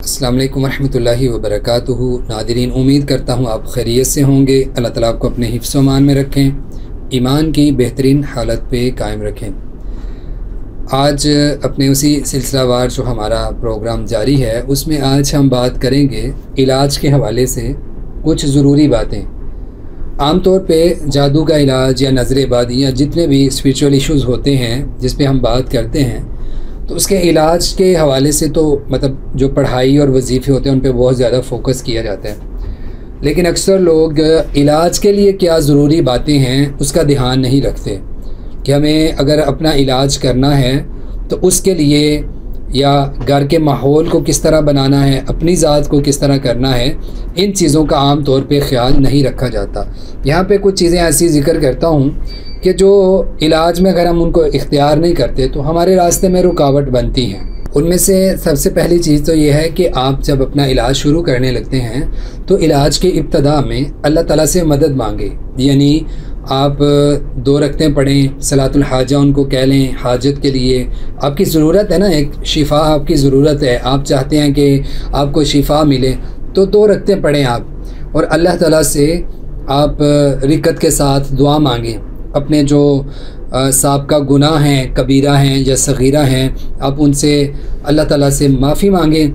अस्सलाम वालेकुम रहमतुल्लाहि व बरकातुहू। नादिरीन, उम्मीद करता हूँ आप खैरियत से होंगे। अल्लाह ताला आपको अपने हिफ्ज़ व अमान में रखें, ईमान की बेहतरीन हालत पे कायम रखें। आज अपने उसी सिलसिलावार जो हमारा प्रोग्राम जारी है उसमें आज हम बात करेंगे इलाज के हवाले से कुछ ज़रूरी बातें। आम तौर पे जादू का इलाज या नज़र-ए-बादी या जितने भी स्पिरिचुअल इश्यूज़ होते हैं जिस पे हम बात करते हैं, तो उसके इलाज के हवाले से तो मतलब जो पढ़ाई और वजीफ़े होते हैं उन पे बहुत ज़्यादा फोकस किया जाता है, लेकिन अक्सर लोग इलाज के लिए क्या ज़रूरी बातें हैं उसका ध्यान नहीं रखते कि हमें अगर अपना इलाज करना है तो उसके लिए या घर के माहौल को किस तरह बनाना है, अपनी ज़ात को किस तरह करना है, इन चीज़ों का आम तौर पे ख्याल नहीं रखा जाता। यहाँ पे कुछ चीज़ें ऐसी ज़िक्र करता हूँ कि जो इलाज में अगर हम उनको इख्तियार नहीं करते तो हमारे रास्ते में रुकावट बनती हैं। उनमें से सबसे पहली चीज़ तो ये है कि आप जब अपना इलाज शुरू करने लगते हैं तो इलाज के इब्तदा में अल्लाह ताला से मदद मांगे, यानी आप 2 रकतें पढ़ें, सलातुल हाजा उनको कह लें। हाजत के लिए आपकी ज़रूरत है ना, एक शिफा आपकी ज़रूरत है, आप चाहते हैं कि आपको शिफा मिले, तो 2 रकतें पढ़ें आप और अल्लाह ताला से आप रिकत के साथ दुआ मांगें। अपने जो साबका गुनाह हैं, कबीरा हैं या सगीरा हैं, आप उनसे अल्लाह ताला से माफ़ी मांगें,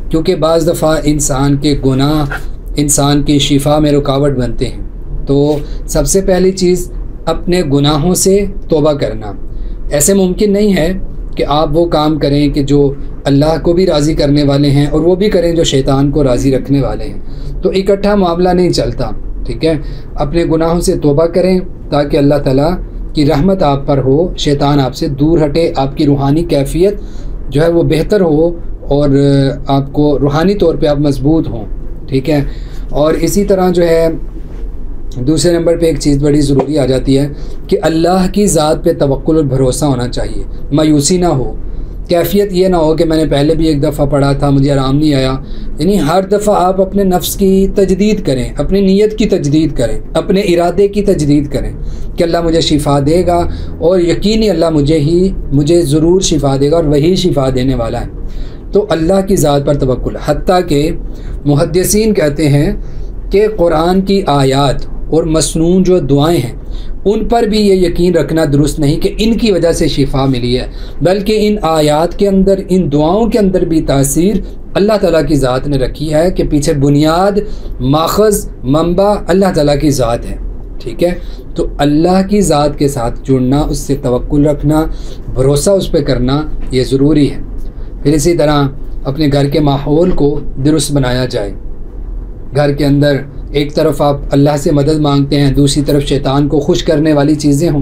क्योंकि बाज़ दफ़ा इंसान के गुनाह इंसान की शिफा में रुकावट बनते हैं। तो सबसे पहली चीज़ अपने गुनाहों से तौबा करना। ऐसे मुमकिन नहीं है कि आप वो काम करें कि जो अल्लाह को भी राज़ी करने वाले हैं और वो भी करें जो शैतान को राज़ी रखने वाले हैं, तो इकट्ठा मामला नहीं चलता। ठीक है, अपने गुनाहों से तौबा करें ताकि अल्लाह ताला की रहमत आप पर हो, शैतान आपसे दूर हटे, आपकी रूहानी कैफियत जो है वो बेहतर हो और आपको रूहानी तौर पे आप मजबूत हों। ठीक है, और इसी तरह जो है दूसरे नंबर पे एक चीज़ बड़ी ज़रूरी आ जाती है कि अल्लाह की ज़ात पे तवक्कुल और भरोसा होना चाहिए, मायूसी ना हो। कैफियत ये ना हो कि मैंने पहले भी एक दफ़ा पढ़ा था, मुझे आराम नहीं आया। यानी हर दफ़ा आप अपने नफ्स की तजदीद करें, अपनी नीयत की तजदीद करें, अपने इरादे की तजदीद करें कि अल्लाह मुझे शिफा देगा और यकीनी अल्लाह मुझे ज़रूर शिफा देगा और वही शिफा देने वाला है। तो अल्लाह की ज़ात पर तवक्कुल। हत्ता के मुहद्दिसीन कहते हैं कि कुरान की आयात और मसनून जो दुआएं हैं उन पर भी ये यकीन रखना दुरुस्त नहीं कि इनकी वजह से शिफा मिली है, बल्कि इन आयात के अंदर, इन दुआओं के अंदर भी तासीर अल्लाह ताला की ज़ात ने रखी है कि पीछे बुनियाद, माखज़, मंबा अल्लाह ताला की ज़ात है। ठीक है, तो अल्लाह की ज़ात के साथ जुड़ना, उससे तवक्कुल रखना, भरोसा उस पर करना, ये ज़रूरी है। फिर इसी तरह अपने घर के माहौल को दुरुस्त बनाया जाए। घर के अंदर एक तरफ आप अल्लाह से मदद मांगते हैं, दूसरी तरफ शैतान को खुश करने वाली चीज़ें हों,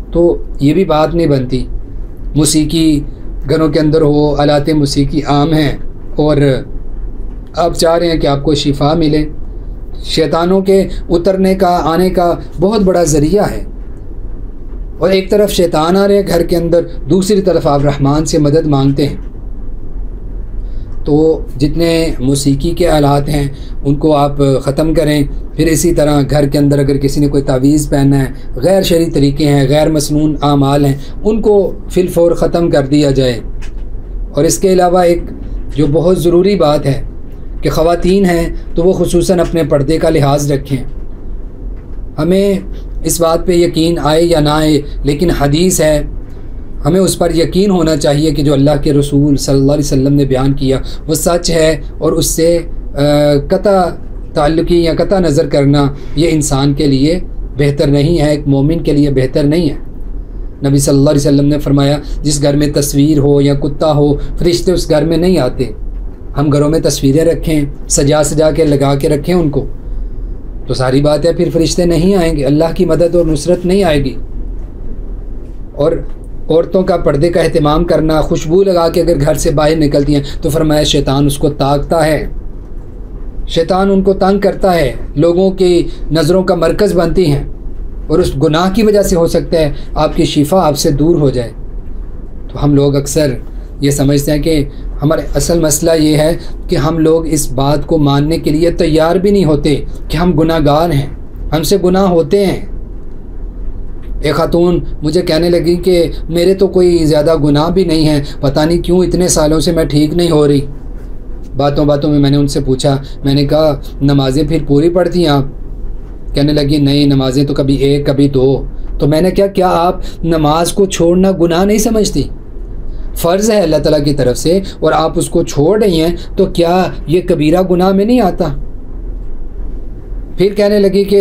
तो ये भी बात नहीं बनती। मौसीकी घरों के अंदर हो, आलाते मौसीकी आम हैं और आप चाह रहे हैं कि आपको शिफा मिले, शैतानों के उतरने का, आने का बहुत बड़ा ज़रिया है। और एक तरफ शैतान आ रहे हैं घर के अंदर, दूसरी तरफ आप रहमान से मदद मांगते हैं। तो जितने मौसीकी के आलात हैं उनको आप ख़त्म करें। फिर इसी तरह घर के अंदर अगर किसी ने कोई तावीज़ पहनना है, गैर शरई तरीके हैं, गैर मसनून आमाल हैं, उनको फिलफौर ख़त्म कर दिया जाए। और इसके अलावा एक जो बहुत ज़रूरी बात है कि ख़वातीन हैं तो वो खुसूसन अपने पर्दे का लिहाज रखें। हमें इस बात पे यकीन आए या ना आए, लेकिन हदीस है, हमें उस पर यकीन होना चाहिए कि जो अल्लाह के रसूल सल्लल्लाहु अलैहि वसल्लम ने बयान किया वो सच है और उससे कता ताल्लुकी या कता नज़र करना ये इंसान के लिए बेहतर नहीं है, एक मोमिन के लिए बेहतर नहीं है। नबी सल्लल्लाहु अलैहि वसल्लम ने फरमाया, जिस घर में तस्वीर हो या कुत्ता हो, फरिश्ते उस घर में नहीं आते। हम घरों में तस्वीरें रखें, सजा सजा के लगा के रखें उनको, तो सारी बात है फिर फरिश्ते नहीं आएंगे, अल्लाह की मदद और नुसरत नहीं आएगी। और औरतों का पर्दे का एहतमाम करना, खुशबू लगा के अगर घर से बाहर निकलती हैं तो फरमाया शैतान उसको ताकता है, शैतान उनको तंग करता है, लोगों की नज़रों का मरकज़ बनती हैं और उस गुनाह की वजह से हो सकता है आपकी शिफा आपसे दूर हो जाए। तो हम लोग अक्सर ये समझते हैं कि हमारे असल मसला ये है कि हम लोग इस बात को मानने के लिए तैयार भी नहीं होते कि हम गुनाहगार हैं, हमसे गुनाह होते हैं। एक खातून मुझे कहने लगी कि मेरे तो कोई ज़्यादा गुनाह भी नहीं है, पता नहीं क्यों इतने सालों से मैं ठीक नहीं हो रही। बातों बातों में मैंने उनसे पूछा, मैंने कहा नमाज़ें फिर पूरी पढ़ती हैं आप? कहने लगी नहीं, नमाज़ें तो कभी एक कभी दो। तो मैंने क्या आप नमाज को छोड़ना गुनाह नहीं समझती? फ़र्ज़ है अल्लाह ताला की तरफ से और आप उसको छोड़ रही हैं, तो क्या ये कबीरा गुनाह में नहीं आता? फिर कहने लगी कि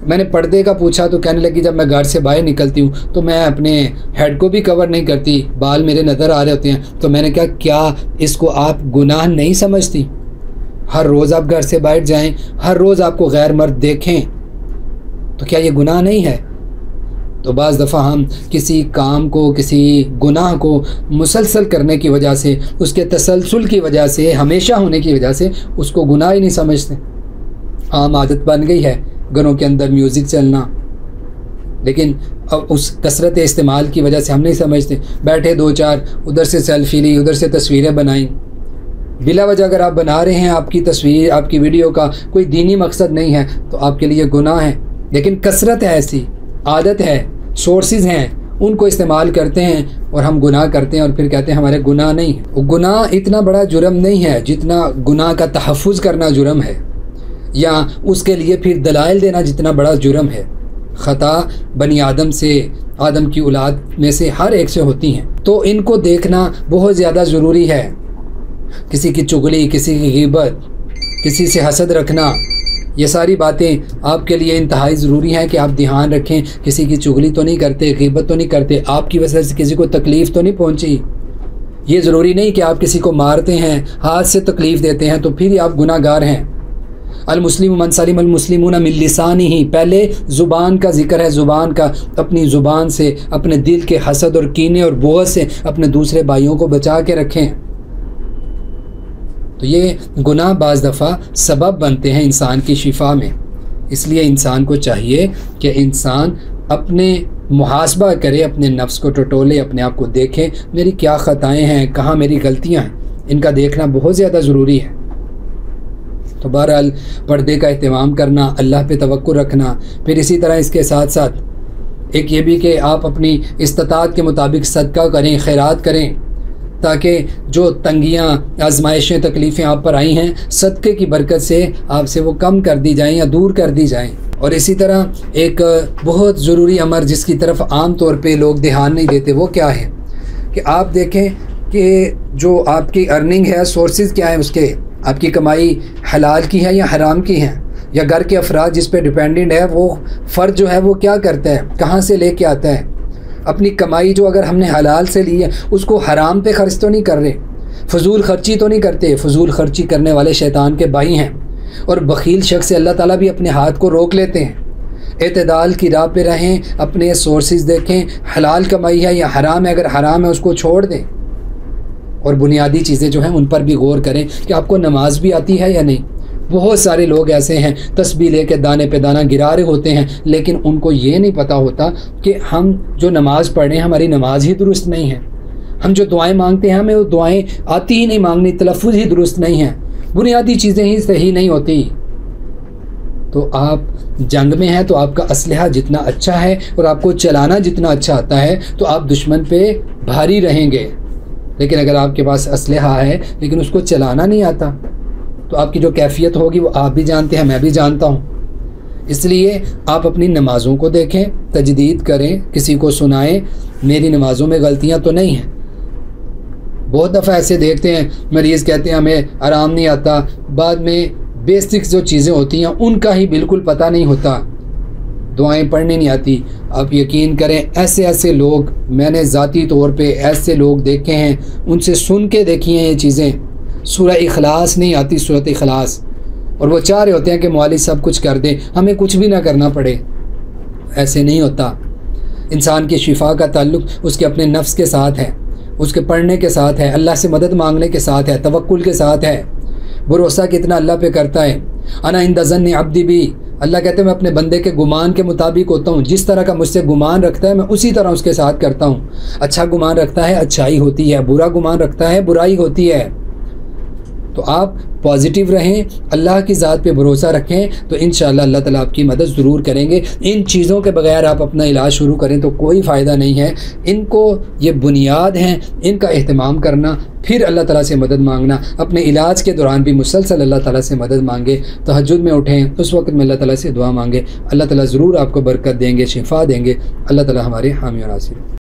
मैंने पर्दे का पूछा तो कहने लगी जब मैं घर से बाहर निकलती हूँ तो मैं अपने हेड को भी कवर नहीं करती, बाल मेरे नज़र आ रहे होते हैं। तो मैंने कहा क्या इसको आप गुनाह नहीं समझती? हर रोज़ आप घर से बाहर जाएं, हर रोज़ आपको गैर मर्द देखें, तो क्या ये गुनाह नहीं है? तो बाज़ दफ़ा हम किसी काम को, किसी गुनाह को मुसलसल करने की वजह से, उसके तसलसल की वजह से, हमेशा होने की वजह से उसको गुनाह ही नहीं समझते। आम आदत बन गई है घरों के अंदर म्यूज़िक चलना, लेकिन अब उस कसरत इस्तेमाल की वजह से हम नहीं समझते। बैठे दो चार, उधर से सेल्फी ली, उधर से तस्वीरें बनाई, बिला वजह अगर आप बना रहे हैं आपकी तस्वीर, आपकी वीडियो का कोई दीनी मकसद नहीं है तो आपके लिए गुनाह है। लेकिन कसरत है, ऐसी आदत है, सोर्सेज हैं, उनको इस्तेमाल करते हैं और हम गुनाह करते हैं और फिर कहते हैं हमारे गुनाह नहीं है। गुनाह इतना बड़ा जुर्म नहीं है जितना गुनाह का तहफ़्फ़ुज़ करना जुर्म है, या उसके लिए फिर दलाइल देना जितना बड़ा जुर्म है। ख़ता बनी आदम से, आदम की औलाद में से हर एक से होती हैं, तो इनको देखना बहुत ज़्यादा ज़रूरी है। किसी की चुगली, किसी की ग़ीबत, किसी से हसद रखना, ये सारी बातें आपके लिए इंतहाई ज़रूरी हैं कि आप ध्यान रखें। किसी की चुगली तो नहीं करते, ग़ीबत तो नहीं करते, आपकी वजह से किसी को तकलीफ़ तो नहीं पहुंची। ये ज़रूरी नहीं कि आप किसी को मारते हैं, हाथ से तकलीफ़ देते हैं तो फिर आप गुनाहगार हैं। अल मुस्लिम मन सलिम अल मुस्लिमून मिन लिसानिही, पहले ज़ुबान का जिक्र है, ज़ुबान का। अपनी ज़ुबान से, अपने दिल के हसद और कीने और बुग़्ज़ से अपने दूसरे भाइयों को बचा के रखें। तो ये गुनाह बाज़ दफ़ा सबब बनते हैं इंसान की शिफा में। इसलिए इंसान को चाहिए कि इंसान अपने मुहासबा करे, अपने नफ्स को टटोले, अपने आप को देखे, मेरी क्या ख़ताएँ हैं, कहाँ मेरी गलतियाँ हैं, इनका देखना बहुत ज़्यादा ज़रूरी है। तो बहरहाल पर्दे का एहतमाम करना, अल्लाह पे तवक्कुल रखना, फिर इसी तरह इसके साथ साथ एक ये भी कि आप अपनी इस्तिताअत के मुताबिक सदका करें, खैरात करें, ताकि जो तंगियाँ, आजमाइशें, तकलीफ़ें आप पर आई हैं, सदक़े की बरकत से आपसे वो कम कर दी जाएँ या दूर कर दी जाएँ। और इसी तरह एक बहुत ज़रूरी अमर जिसकी तरफ आम तौर पे लोग ध्यान नहीं देते, वो क्या है कि आप देखें कि जो आपकी अर्निंग है, सोर्सेज क्या है उसके, आपकी कमाई हलाल की है या हराम की है, या घर के अफराद जिस पे डिपेंडेंट है वो फ़र्द जो है वो क्या करता है, कहाँ से लेके आता है। अपनी कमाई जो अगर हमने हलाल से ली है उसको हराम पे खर्च तो नहीं कर रहे, फजूल खर्ची तो नहीं करते। फजूल खर्ची करने वाले शैतान के भाई हैं, और बखील शख्स से अल्लाह ताला भी अपने हाथ को रोक लेते हैं। एतदाल की राह पे रहें, अपने सोर्सेज देखें, हलाल कमाई है या हराम है, अगर हराम है उसको छोड़ दें, और बुनियादी चीज़ें जो हैं उन पर भी गौर करें कि आपको नमाज भी आती है या नहीं। बहुत सारे लोग ऐसे हैं तस्बीह लेके दाने पे दाना गिरा रहे होते हैं, लेकिन उनको ये नहीं पता होता कि हम जो नमाज़ पढ़ रहे हैं हमारी नमाज ही दुरुस्त नहीं है। हम जो दुआएं मांगते हैं हमें वो दुआएं आती ही नहीं मांगनी, तलफ़ुज़ ही दुरुस्त नहीं है, बुनियादी चीज़ें ही सही नहीं होती। तो आप जंग में हैं तो आपका असलहा जितना अच्छा है और आपको चलाना जितना अच्छा आता है तो आप दुश्मन पे भारी रहेंगे। लेकिन अगर आपके पास असलहा है लेकिन उसको चलाना नहीं आता तो आपकी जो कैफियत होगी वो आप भी जानते हैं, मैं भी जानता हूँ। इसलिए आप अपनी नमाज़ों को देखें, तजदीद करें, किसी को सुनाएं, मेरी नमाज़ों में गलतियाँ तो नहीं हैं। बहुत दफ़ा ऐसे देखते हैं मरीज़ कहते हैं हमें आराम नहीं आता, बाद में बेसिक्स जो चीज़ें होती हैं उनका ही बिल्कुल पता नहीं होता, दुआएं पढ़नी नहीं आती। आप यकीन करें ऐसे ऐसे लोग मैंने ज़ाती तौर पे ऐसे लोग देखे हैं, उनसे सुन के देखी हैं ये चीज़ें। सूरह इखलास नहीं आती, सूरत इखलास, और वो चाह रहे होते हैं कि मौलवी सब कुछ कर दें, हमें कुछ भी ना करना पड़े। ऐसे नहीं होता। इंसान की शिफा का ताल्लुक़ उसके अपने नफ्स के साथ है, उसके पढ़ने के साथ है, अल्लाह से मदद मांगने के साथ है, तवक्कुल के साथ है। भरोसा कितना अल्लाह पे करता है। अना इंदा ज़न्नि अब्दी भी, अल्लाह कहते हैं मैं अपने बंदे के गुमान के मुताबिक होता हूँ, जिस तरह का मुझसे गुमान रखता है मैं उसी तरह उसके साथ करता हूँ। अच्छा गुमान रखता है अच्छाई होती है, बुरा गुमान रखता है बुराई होती है। तो आप पॉजिटिव रहें, अल्लाह की ज़ात पे भरोसा रखें, तो इंशाअल्लाह अल्लाह ताला आपकी मदद ज़रूर करेंगे। इन चीज़ों के बगैर आप अपना इलाज शुरू करें तो कोई फ़ायदा नहीं है। इनको ये बुनियाद हैं, इनका एहतमाम करना, फिर अल्लाह ताला से मदद मांगना। अपने इलाज के दौरान भी मुसलसल अल्लाह ताला से मदद मांगे। तहज्जुद में उठें, उस वक्त में अल्लाह ताला से दुआ मांगे। अल्लाह ताला ज़रूर आपको बरकत देंगे, शिफा देंगे। अल्लाह ताला हमारे हामी और नासिर।